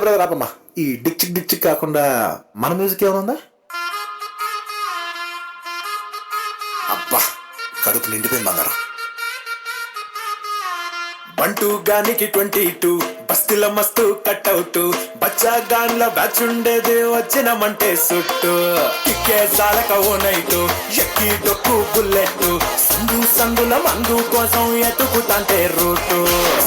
Brother ఆపమ్మా. ఈ డిక్చిక్ డిక్చిక్ కాకుండా మన మ్యూజిక్ ఏమైనా ఉందా? అబ్బా కడుపు నిండిపోయింది బంగారం. బంటూ గానికి 22 బస్తీల మస్తు కట్అవుట్ బచ్చా గాన్ల బ్యాచ్ ఉండేది వచ్చినమంటే సుట్టు కిక్కే సాలక ఓ నైటు ఎక్కి డొక్కు బుల్లెట్ సందు సందుల మందు కోసం ఎతుకుతాంటే రూటు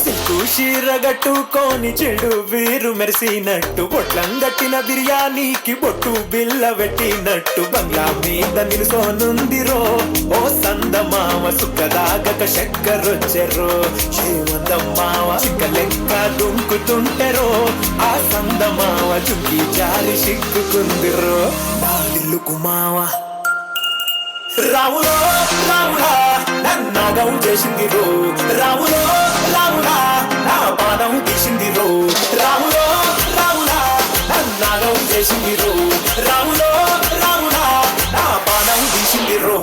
సిల్కు షీరగట్టుకోని చెడు వీరు మెరిసినట్టు బొట్లం గట్టిన బిర్యానీకి బొట్టు బిల్ల పెట్టినట్టు బంగ్లా మీద నిలుసోనుందిరో ఓ సందమామ సుక్కదాగక చక్కరొచ్చెరో మావ చిక్క లెక్క దుంకుతుంటెరో ఆ సందమావ చుంకి జారి సిక్కుకుందిరో నాలిల్లుకు మావ రాములో రాములా నన్నాగం చేసిందిరో రాములో రాములా నా పానం తీసిందిరో రాములో రాములా నన్నాగం చేసిందిరో రాములో రాములా నా పానం తీసిందిరో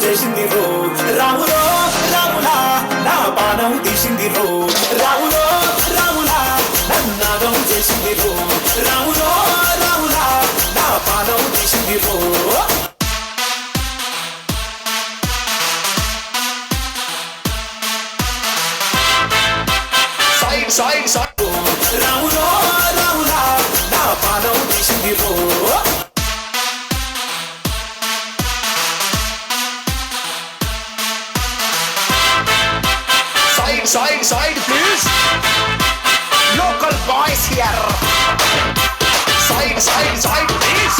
చేసిందిరో రాములో రాములా నా పానం తీసిందిరో రాములో రాములా నన్నాగం చేసిందిరో రాములో రాములా నా పానం తీసిందిరో సైడ్ సైడ్ సైడ్ రాములో రాములా నా పానం తీసిందిరో Side, side, please. Local boys here. Side, side, side, please.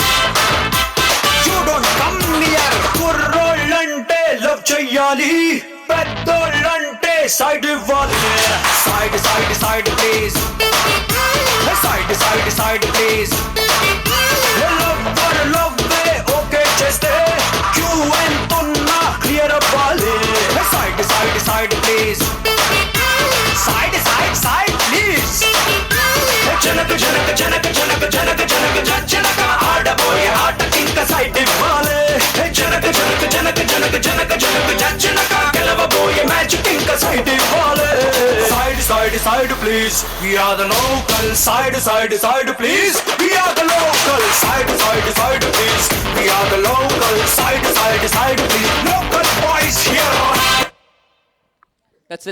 You don't come near. Kurrollante love cheyali. Peddolante side iవ్వాలి. Side, side, side, please. Side, side, side, please. Love, okay చేస్తే Q and ఉన్నా clear అవ్వాలి. Side, side, side, please. Side, side, side, please. జనక జనక జనక జనక జనక జనక జనక ఆడబోయే ఆటకింక సైడ్ ఇవ్వాలి జనక జనక జనక జనక జనక జనక జనక గెలవబోయే మ్యాచ్ ఇంక సైడ్ ఇవ్వాలి side side side please we are the local side side side please we are the local side side side please we are the local side side side please local boys here. That's the